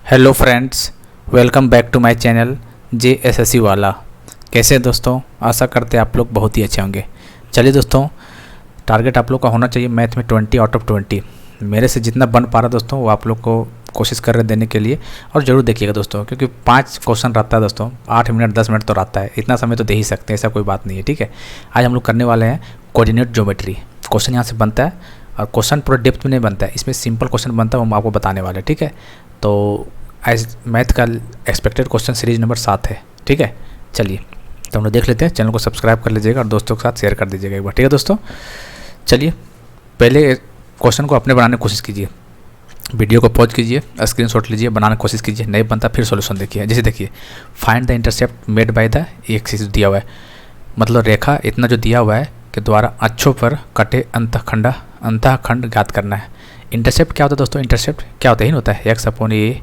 Hello friends, welcome back to my channel JSSC वाला। कैसे हैं दोस्तों? आशा करते हैं आप लोग बहुत ही अच्छे होंगे। चलिए दोस्तों, टारगेट आप लोग का होना चाहिए मैथ में 20 आउट ऑफ 20। मेरे से जितना बन पा रहा दोस्तों वो आप लोग को कोशिश कर रहे देने के लिए। और ज़रूर देखिएगा दोस्तों, क्योंकि 5 क्वेश्चन रहता है दोस्तों, 8 मिनट 10 मिनट तो रहता है, इतना समय तो दे ही सकते हैं, ऐसा कोई बात नहीं है। ठीक है, आज हम लोग करने वाले हैं कोऑर्डिनेट ज्योमेट्री। क्वेश्चन यहाँ से बनता है और क्वेश्चन पूरा डेप्थ में नहीं बनता है, इसमें सिंपल क्वेश्चन बनता है, वो हम आपको बताने वाले हैं। ठीक है, तो एज मैथ का एक्सपेक्टेड क्वेश्चन सीरीज नंबर 7 है। ठीक है, चलिए तो हम लोग देख लेते हैं। चैनल को सब्सक्राइब कर लीजिएगा और दोस्तों के साथ शेयर कर दीजिएगा एक बार। ठीक है दोस्तों, चलिए पहले क्वेश्चन को अपने बनाने की कोशिश कीजिए। वीडियो को पॉज कीजिए, स्क्रीनशॉट लीजिए, बनाने की कोशिश कीजिए। नहीं बनता फिर सॉल्यूशन देखिए। जैसे देखिए, find the intercept made by the axis दिया हुआ है, मतलब रेखा इतना जो दिया हुआ है कि द्वारा अक्षों पर कटे अंतःखंड ज्ञात करना है। इंटरसेप्ट क्या होता है दोस्तों? इंटरसेप्ट क्या होता है? ही होता है x upon a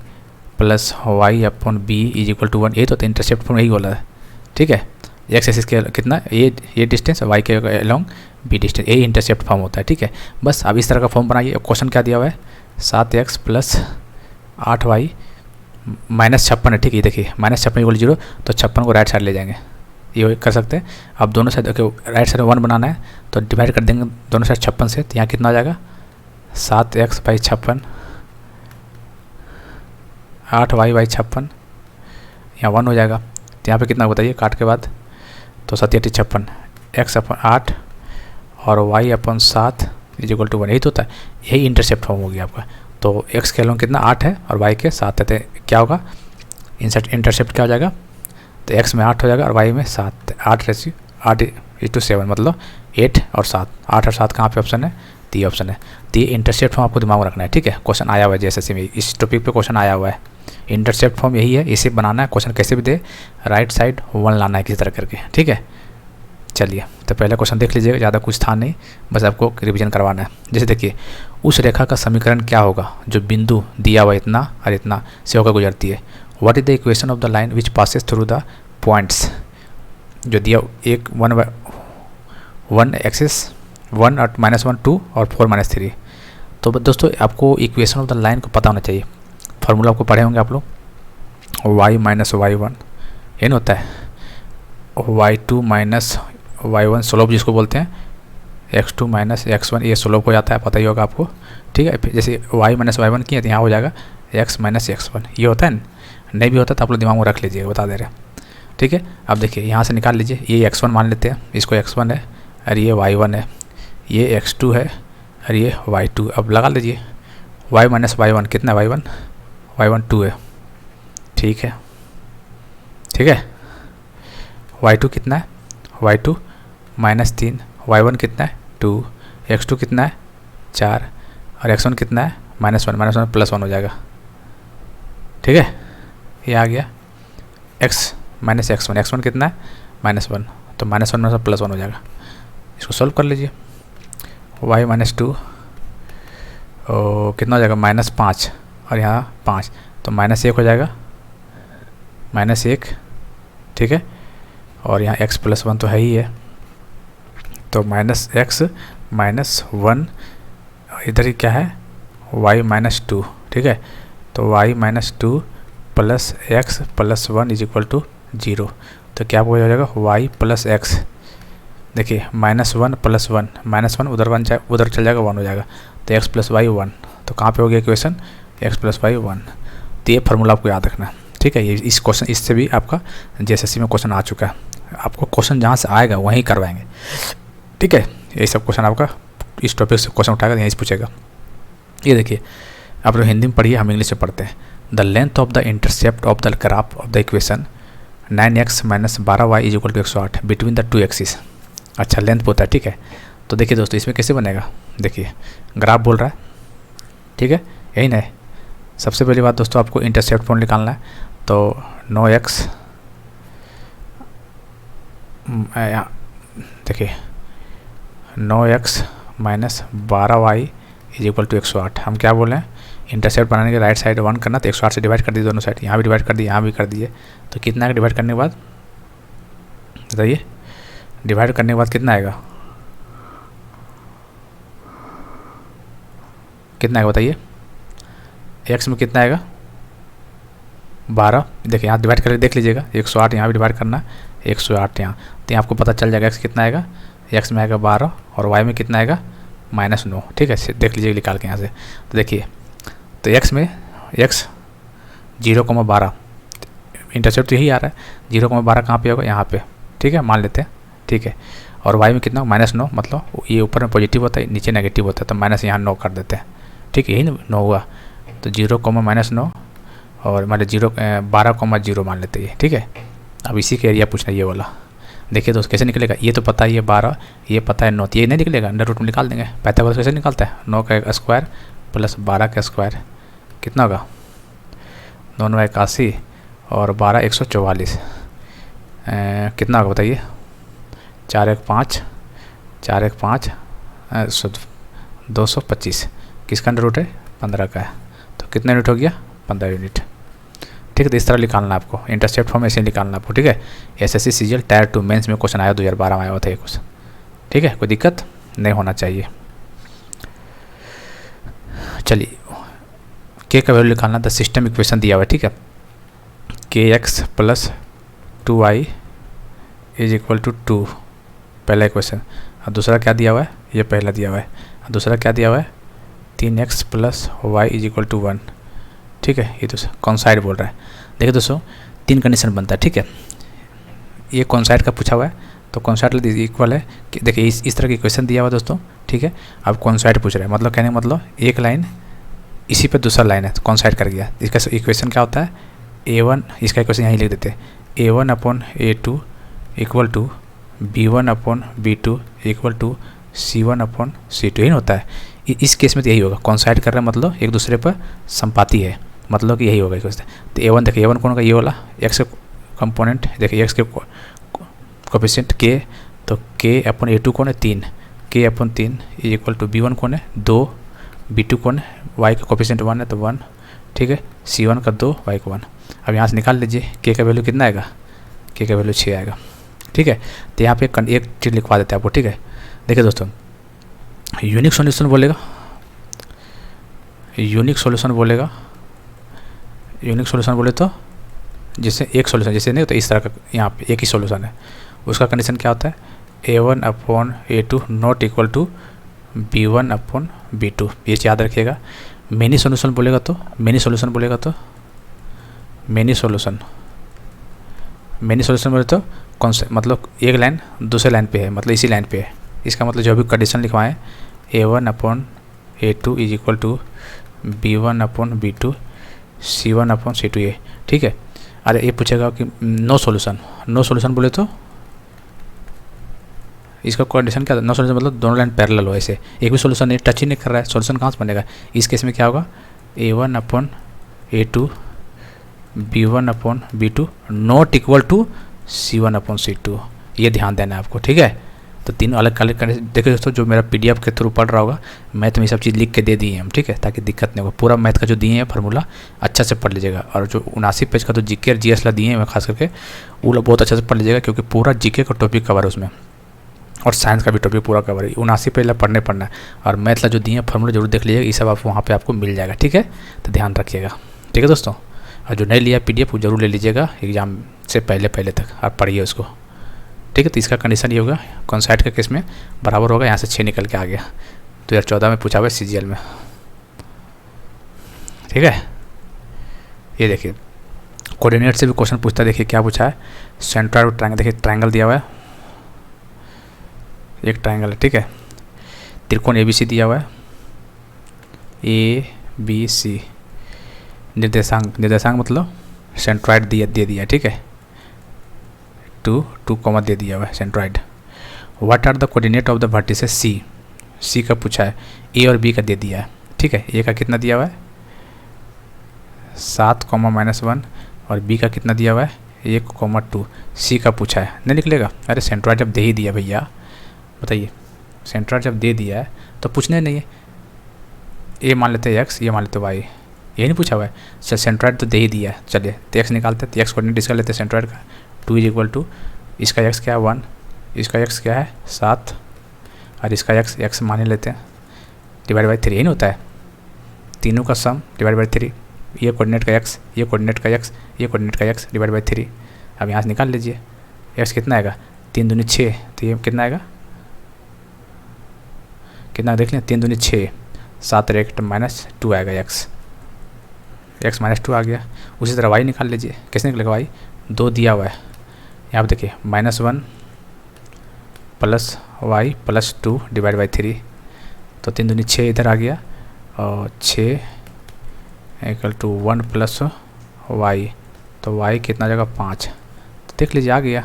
plus y upon b is equal to 1। ये तो इंटरसेप्ट फॉर्म यही बोला है। ठीक है, एक्स एक्सिस के कितना ये डिस्टेंस, वाई के अलॉन्ग बी डिस्टेंस, ये इंटरसेप्ट फॉर्म होता है। ठीक है, बस अब इस तरह का फॉर्म बनाइए। क्वेश्चन क्या दिया हुआ है? 7x प्लस 8y माइनस 56 है। ठीक है, देखिए माइनस 56 इक्वल 0, तो 56 को राइट साइड ले जाएंगे, ये कर सकते हैं। अब दोनों साइड राइट साइड 1 बनाना है तो डिवाइड कर देंगे दोनों साइड 56 से, तो यहाँ कितना आ जाएगा? 7x बाई 56, 8y बाई 56, यहाँ 1 हो जाएगा। तो यहाँ पे कितना बताइए काट के बाद? तो 7 8 56, x अपन 8 और y upon 7 is equal to 1। यही तो होता है, यही इंटरसेप्ट फॉर्म हो गया आपका। तो x के अलॉन्ग कितना 8 है और y के 7 है, तो क्या होगा? इंटरसेप्ट क्या हो जाएगा? तो x में 8 हो जाएगा और y में 7, 8:7, मतलब 8 और 7। 8 और 7 कहाँ पे ऑप्शन है? तो ये ऑप्शन है। तो ये इंटरसेप्ट फॉर्म आपको दिमाग में रखना है। ठीक है, क्वेश्चन आया हुआ है JSSC में, इस टॉपिक पे क्वेश्चन आया हुआ है। इंटरसेप्ट फॉर्म यही है, इसे बनाना है। क्वेश्चन कैसे भी दे, राइट साइड 1 लाना है किसी तरह करके। ठीक है, चलिए तो पहले क्वेश्चन देख लीजिएगा, ज़्यादा कुछ था नहीं, बस आपको रिवीजन करवाना है। जैसे देखिए, उस रेखा का समीकरण क्या होगा जो बिंदु दिया हुआ इतना और इतना से होकर गुजरती है? What is the equation of the line which passes through the points? जो दिया एक 1 एक्सिस 1 और -1 2 और 4 -3। तो दोस्तों आपको इक्वेशन ऑफ द लाइन को पता होना चाहिए। फार्मूला आपको पढ़े होंगे आप लोग, y माइनस y1 ये नहीं होता है, y2 माइनस y1 स्लोप जिसको बोलते हैं, x2 माइनस x1 ये स्लोप हो जाता है, पता ही होगा आपको। ठीक है, जैसे y माइनस y1 किए तो यहाँ हो जाएगा x माइनस x1, ये होता है। नहीं भी होता तो आप लोग दिमाग में रख लीजिएगा, बता दे रहे हैं। ठीक है, अब देखिए यहाँ से निकाल लीजिए, ये x1 मान लेते हैं, इसको x1 है और ये y1 है, ये x2 है और ये y2। अब लगा लीजिए, y माइनस y1 कितना है? y1 2 है। ठीक है, ठीक है, y2 कितना है? y2 -3, y1 कितना है? 2, x2 कितना है? 4 और x1 कितना है? -1 प्लस 1 हो जाएगा। ठीक है, ये आ गया x माइनस x1 कितना है? -1, तो -1 प्लस 1 हो जाएगा। इसको सॉल्व कर लीजिए, y माइनस 2 कितना हो जाएगा? -5 और यहाँ 5, तो -1 हो जाएगा, -1। ठीक है, और यहाँ x प्लस 1 तो है ही है, तो -x -1, इधर ही क्या है? y minus 2। ठीक है, तो y minus 2 plus x plus 1 is equal to 0। तो क्या हो जाएगा? y plus x। देखिए -1 प्लस 1, -1 उधर चल जाएगा, 1 हो जाएगा, तो x प्लस वाई 1। तो कहाँ पे हो गया इक्वेशन? x plus Y 1। तो ये फार्मूला आपको याद रखना है। ठीक है, ये इस क्वेश्चन इससे भी आपका JSSC में क्वेश्चन आ चुका है। आपको क्वेश्चन जहाँ से आएगा वहीं करवाएंगे। ठीक है, यही सब क्वेश्चन आपका इस टॉपिक से क्वेश्चन उठाएगा, यहीं से पूछेगा। ये देखिए, आप लोग हिंदी में पढ़िए, हम इंग्लिश में पढ़ते हैं। The length of the intercept of the graph of the equation 9x minus 12y is equal to 108 between the 2 axis. अच्छा, लेंथ होता है। ठीक है, तो देखिए दोस्तों, इसमें कैसे बनेगा? देखिए ग्राफ बोल रहा है, ठीक है, यही ना है। सबसे पहली बात दोस्तों, आपको इंटरसेप्ट पॉइंट निकालना है, तो 9x देखिए 9x minus 12y is equal to 108। हम क्या बोल रहे हैं? इंटरसेप्ट बनाने के राइट साइड 1 करना, तो 108 से डिवाइड कर दिए दोनों साइड, यहाँ भी डिवाइड कर दिए, यहाँ भी कर दिए। तो कितना डिवाइड करने के बाद बताइए? डिवाइड करने के बाद कितना आएगा? कितना आएगा बताइए? एक्स में कितना आएगा? 12, देखिए यहाँ डिवाइड करके देख लीजिएगा, 108 यहाँ भी डिवाइड करना है, 108 यहाँ, तो यहाँ आपको पता चल जाएगा x कितना आएगा, x में आएगा 12 और y में कितना आएगा -9। ठीक है, देख लीजिएगा निकाल के यहाँ से। तो देखिए, तो x में x 0,12 इंटरसेप्ट तो यही आ रहा है, 0,12 कहाँ पे होगा, यहाँ पे। ठीक है, मान लेते हैं। ठीक है, और y में कितना -9, मतलब ये ऊपर में पॉजिटिव होता है, नीचे नेगेटिव होता है, तो माइनस यहाँ 9 कर देते हैं। ठीक है, यही 9 हुआ, तो 0,-9 और मान लीजिए 12,0 मान लेते हैं। ठीक है, अब इसी के एरिया पूछना ये वाला। देखिए दोस्त कैसे निकलेगा, ये तो पता है ये 12, ये पता है 9, ये नहीं निकलेगा, अंडर रूट में निकाल देंगे। पाइथागोरस कैसे निकालता है, 9 का स्क्वायर प्लस 12 का स्क्वायर कितना होगा, 9 81 और 12 144, कितना होगा बताइए, 4 1 5 4 1 5 225, किसका अंडर रूट है, 15 का है, तो कितना यूनिट हो गया, 15 यूनिट। ठीक है, तो इस तरह निकालना आपको, इंटरसेप्ट फॉर्म ऐसे निकालना आपको। ठीक है, एसएससी सीजीएल टायर 2 मेंस में क्वेश्चन आया 2012 में आया हुआ था ये कुछ। ठीक है, कोई दिक्कत नहीं होना चाहिए। चलिए, के का वैल्यू निकालना, द सिस्टम इक्वेशन दिया हुआ है। ठीक है, kx + 2y = 2, पहला इक्वेशन। और दूसरा क्या दिया हुआ है, ये पहला दिया हुआ है, और दूसरा क्या दिया हुआ है, 3x + y = 1। ठीक है, ये तो कौन साइड बोल रहा है। देखिए दोस्तों, 3 कंडीशन बनता है। ठीक है, ये कौन साइड का पूछा हुआ है, तो कौन साइड इक्वल है कि देखिए इस तरह की इक्वेशन दिया हुआ है दोस्तों। ठीक है, अब कौन साइड पूछ रहे हैं, मतलब कहने का मतलब एक लाइन इसी पे दूसरा लाइन है, तो कौन साइड कर गया। इसका इक्वेशन क्या होता है, a1, इसका इक्वेशन यहीं लिख देते हैं, a1/a2 = b1/b2 = c1/c2, यही होता है। इस केस में तो यही होगा, कौन साइड कर रहा है मतलब एक दूसरे पर संपाती है, मतलब कि यही होगा इक्वेशन। तो a1 देखिए, a1 कौन होगा, ये वाला x कंपोनेंट, देखिए x के कोफिशिएंट k, तो k/a2 कौन है, 3, k/3 = b1 कौन है, 2, b2 कौन है, y का कोफिशिएंट 1 है तो 1। ठीक है, c1 का 2, y का 1। अब यहाँ से निकाल लीजिए, k का वैल्यू कितना आएगा, k का वैल्यू 6 आएगा। ठीक है, तो यहाँ पे एक चीज़ लिखवा देते हैं आपको। ठीक है, देखिए दोस्तों, यूनिक सॉल्यूशन बोलेगा, यूनिक सॉल्यूशन बोले तो जैसे एक सॉल्यूशन जैसे नहीं होता, इस तरह का यहाँ पे एक ही सॉल्यूशन है, उसका कंडीशन क्या होता है, a1/a2 ≠ b1/b2, ये याद रखिएगा। मेनी सॉल्यूशन बोलेगा तो मेनी सॉल्यूशन बोले तो कौन से, मतलब एक लाइन दूसरे लाइन पे है, मतलब इसी लाइन पे है। इसका मतलब जो भी कंडीशन लिखवाएं, a1/a2 = b1/b2 c1/c2 ये। ठीक है, अरे ये पूछेगा कि नो सॉल्यूशन बोले तो इसका कंडीशन क्या था, नो सॉल्यूशन मतलब दोनों लाइन पैरेलल हो, ऐसे एक भी सॉल्यूशन नहीं, टच ही नहीं कर रहा है, सॉल्यूशन कहाँ से बनेगा। इस केस में क्या होगा, a1/a2 b1/b2 ≠ c1/c2, ये ध्यान देना है आपको। ठीक है, तो तीनों अलग अलग देखिए दोस्तों, जो मेरा पीडीएफ के थ्रू पढ़ रहा होगा, मैथ में ये सब चीज़ लिख के दे दिए हैं हम। ठीक है, ताकि दिक्कत नहीं होगा, पूरा मैथ का जो दिए हैं फार्मूला अच्छा से पढ़ लीजिएगा, और जो 79 पेज का तो जीके और जीएस ला दिए हैं खास करके, वो लोग बहुत अच्छे से पढ़ लीजिएगा, क्योंकि पूरा जीके का टॉपिक कवर है उसमें, और साइंस का भी टॉपिक पूरा कवर है। 79 पेज ला पढ़ना है, और मैथ ला जो दिए हैं फार्मूला जरूर देख लीजिएगा, ये सब आप वहाँ पर आपको मिल जाएगा। ठीक है, तो ध्यान रखिएगा। ठीक है दोस्तों, और जो नहीं लिया पीडीएफ वो जरूर ले लीजिएगा एग्जाम से पहले तक, आप पढ़िए उसको। ठीक है, तो इसका कंडीशन ये होगा, कौन साइड का केस में बराबर होगा, यहाँ से 6 निकल के आ गया, 2014 में पूछा हुआ है सीजीएल में। ठीक है, ये देखिए कोऑर्डिनेट से भी क्वेश्चन पूछता है। देखिए क्या पूछा है, सेंट्रॉइड ट्रायंगल, देखिए ट्रायंगल दिया हुआ है, एक ट्रायंगल है। ठीक है, त्रिकोण ABC दिया हुआ है, ABC, निर्देशांक मतलब सेंट्रॉइड दे दिया। ठीक है, 2 दे दिया हुआ है centroid. What are the coordinate of the vertices C का पूछा है, A और B का दे दिया है। ठीक है, A का कितना दिया हुआ है 7, -1, और B का कितना दिया हुआ है 1, 2। C का पूछा है, नहीं निकलेगा। अरे सेंट्रॉइड जब दे ही दिया भैया, बताइए, सेंट्रॉइड जब दे दिया है तो पूछने नहीं है, A मान लेते हैं x, ये मान लेते y, यही नहीं पूछा हुआ है। चल सेंट्रॉइड तो दे ही दिया है, चलिए तो x निकालते हैं, तो x कोऑर्डिनेट इसका लेते हैं सेंट्रॉइड का, 2 = इसका x क्या है 1, इसका x क्या है 7, और इसका x मान लेते हैं, /3 ही नहीं होता है, तीनों का सम /3, ये कोऑर्डिनेट का x, ये कोऑर्डिनेट का x, ये कोऑर्डिनेट का x डिवाइड बाई 3। अब यहाँ से निकाल लीजिए x कितना आएगा, 3 दूनी 6, तो ये कितना आएगा, कितना देख लें, 3 दूनी 6, 7 और 1 -2 आएगा x -2 आ गया। उसी तरह y निकाल लीजिए, कैसे निकलेगा y, 2 दिया हुआ है, यहाँ पर देखिए -1 plus y plus 2 divide by 3, तो 3 दूनी 6 इधर आ गया और 6 इक्वल टू 1 प्लस y, तो y कितना जाएगा 5, तो देख लीजिए आ गया।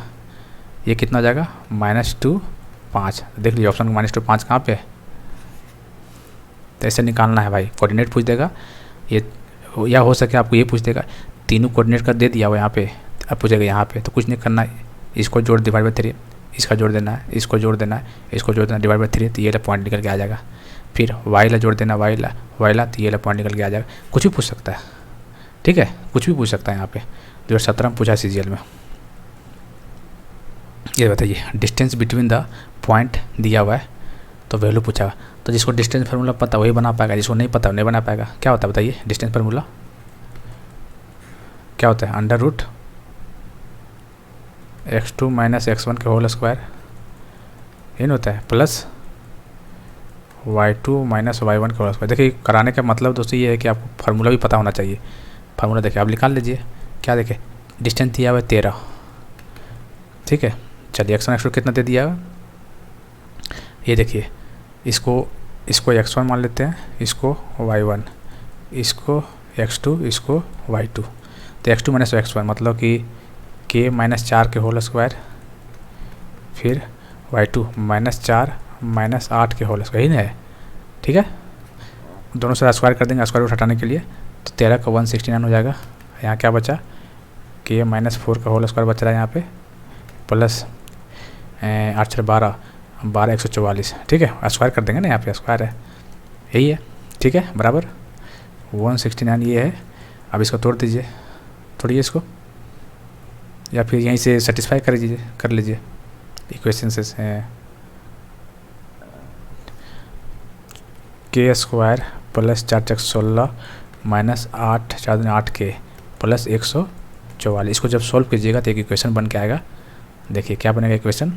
ये कितना जाएगा -2 5, देख लीजिए ऑप्शन में -2 5 कहाँ पे है। तो ऐसे निकालना है भाई, कोऑर्डिनेट पूछ देगा ये, या हो सके आपको ये पूछ देगा तीनों कोऑर्डिनेट का दे दिया हुआ यहाँ पे, अब पूछेगा यहाँ पे, तो कुछ नहीं करना है, इसको जोड़ डिवाइड बाई 3, इसका जोड़ देना है, इसको जोड़ देना है, इसको जोड़ देना डिवाइड बाई 3, तो ये पॉइंट निकल के आ जाएगा। फिर y ला जोड़ देना, y ला, तो ये पॉइंट निकल के आ जाएगा। कुछ भी पूछ सकता है, ठीक है, कुछ भी पूछ सकता है। यहाँ पे 2017 में पूछा CGL में। ये बताइए डिस्टेंस बिटवीन द पॉइंट दिया हुआ है तो वैल्यू पूछा, तो जिसको डिस्टेंस फार्मूला पता वही बना पाएगा, जिसको नहीं पता नहीं बना पाएगा। क्या होता है बताइए डिस्टेंस फार्मूला क्या होता है, √ x2 - x1 के होल स्क्वायर, ये नहीं होता है, प्लस y2 - y1 के होल स्क्वायर। देखिए कराने का मतलब दोस्तों ये है कि आपको फार्मूला भी पता होना चाहिए। फार्मूला देखिए आप निकाल लीजिए, क्या देखिए डिस्टेंस दिया हुआ है 13, ठीक है। चलिए x1 x2 कितना दे दिया, ये देखिए इसको x1 मान लेते हैं, इसको y1, इसको x2, इसको y2। तो x2 - x1 मतलब कि k - 4 के होल स्क्वायर, फिर y2 -4 - 8 के होल स्क्वायर, यही ना है, ठीक है। दोनों से स्क्वायर कर देंगे, स्क्वायर रूट हटाने के लिए, तो 13 का 169 हो जाएगा। यहाँ क्या बचा, k - 4 का होल स्क्वायर बच रहा है यहाँ पे, प्लस 8 से 12 144, ठीक है। स्क्वायर कर देंगे ना, यहाँ पे स्क्वायर है, यही है, ठीक है, बराबर 169 ये है। अब इसको तोड़ दीजिए, तोड़िए इसको, या फिर यहीं से सेटिस्फाई कर लीजिए इक्वेशन से। k स्क्वायर प्लस 4 × 16 माइनस 8 4 दूनी 8 k प्लस 144, इसको जब सॉल्व कीजिएगा तो एक इक्वेशन बन के आएगा। देखिए क्या बनेगा equation,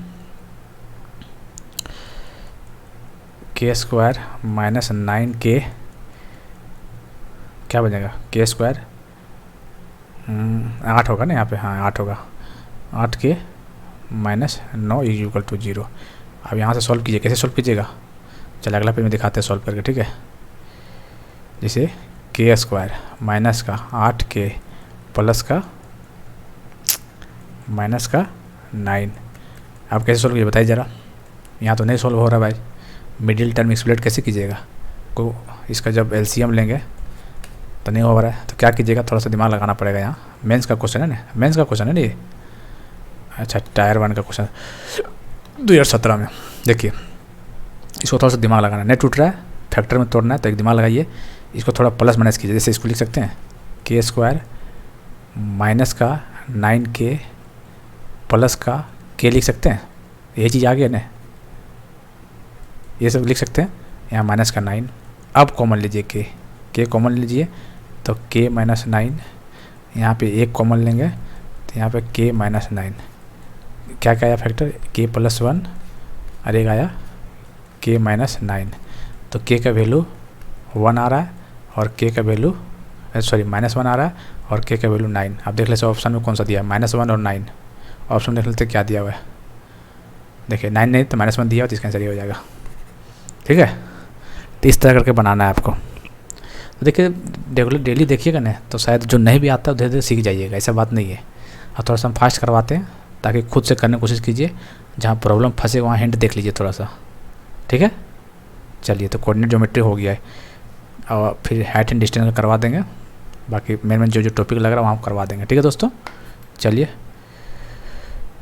k square minus 9k, क्या बनेगा k स्क्वायर 8 होगा ना यहाँ पे, हाँ 8 होगा, 8k माइनस 9 = 0। अब यहाँ से सॉल्व कीजिए, कैसे सॉल्व कीजिएगा, चलिए अगला पेज में दिखाते हैं सॉल्व करके, ठीक है। जैसे k स्क्वायर माइनस का 8k प्लस का माइनस का 9, आप कैसे सॉल्व कीजिए बताइए ज़रा। यहाँ तो नहीं सॉल्व हो रहा भाई, मिडिल टर्म एक्सप्लेट कैसे कीजिएगा, को इसका जब LCM लेंगे तो नहीं हो रहा है, तो क्या कीजिएगा, थोड़ा सा दिमाग लगाना पड़ेगा। यहाँ मेंस का क्वेश्चन है ना, मेंस का क्वेश्चन है ना ये, अच्छा टायर 1 का क्वेश्चन 2017 में। देखिए इसको थोड़ा सा दिमाग लगाना है, नहीं टूट रहा है, फैक्टर में तोड़ना है, तो एक दिमाग लगाइए, इसको थोड़ा प्लस माइनस कीजिए। जैसे इसको लिख सकते हैं k स्क्वायर माइनस का 9k प्लस का k लिख सकते हैं, यही चीज़ आ गया ना, ये सब लिख सकते हैं। यहाँ माइनस का 9, अब कॉमन लीजिए k कॉमन लीजिए, तो k - 9, यहाँ पे एक कॉमन लेंगे तो यहाँ पे k - 9, क्या क्या आया फैक्टर, k + 1 और एक आया k - 9, तो k का वैल्यू 1 आ रहा है और k का वैल्यू -1 आ रहा है और k का वैल्यू 9। आप देख लेते ऑप्शन में कौन सा दिया है, -1 और 9, ऑप्शन देख लेते क्या दिया हुआ है। देखिए 9 नहीं तो -1 दिया हो तो इसका आंसर ये हो जाएगा, ठीक है। तो इस तरह करके बनाना है आपको। तो देखिए रेगुलर डेली देखिएगा ना, तो शायद जो नहीं भी आता है धीरे धीरे सीख जाइएगा, ऐसा बात नहीं है। और थोड़ा सा हम फास्ट करवाते हैं ताकि खुद से करने की कोशिश कीजिए, जहाँ प्रॉब्लम फंसे वहाँ हिंट देख लीजिए थोड़ा सा, ठीक है। चलिए तो कोऑर्डिनेट ज्योमेट्री हो गया है, और फिर हाइट एंड डिस्टेंस का करवा देंगे, बाकी मेन जो टॉपिक लग रहा है वहाँ करवा देंगे, ठीक है दोस्तों। चलिए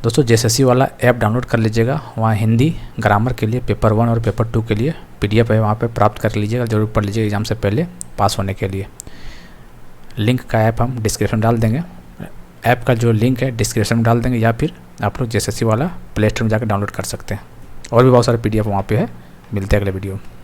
दोस्तों JSSC वाला ऐप डाउनलोड कर लीजिएगा, वहाँ हिंदी ग्रामर के लिए पेपर 1 और पेपर 2 के लिए PDF है, वहाँ पे प्राप्त कर लीजिएगा, जरूर पढ़ लीजिएगा एग्जाम से पहले पास होने के लिए। लिंक का ऐप हम डिस्क्रिप्शन डाल देंगे, ऐप का जो लिंक है डिस्क्रिप्शन में डाल देंगे, या फिर आप लोग JSSC वाला प्ले स्टोर में जाकर डाउनलोड कर सकते हैं। और भी बहुत सारे PDF वहाँ पे है। मिलते हैं अगले वीडियो में।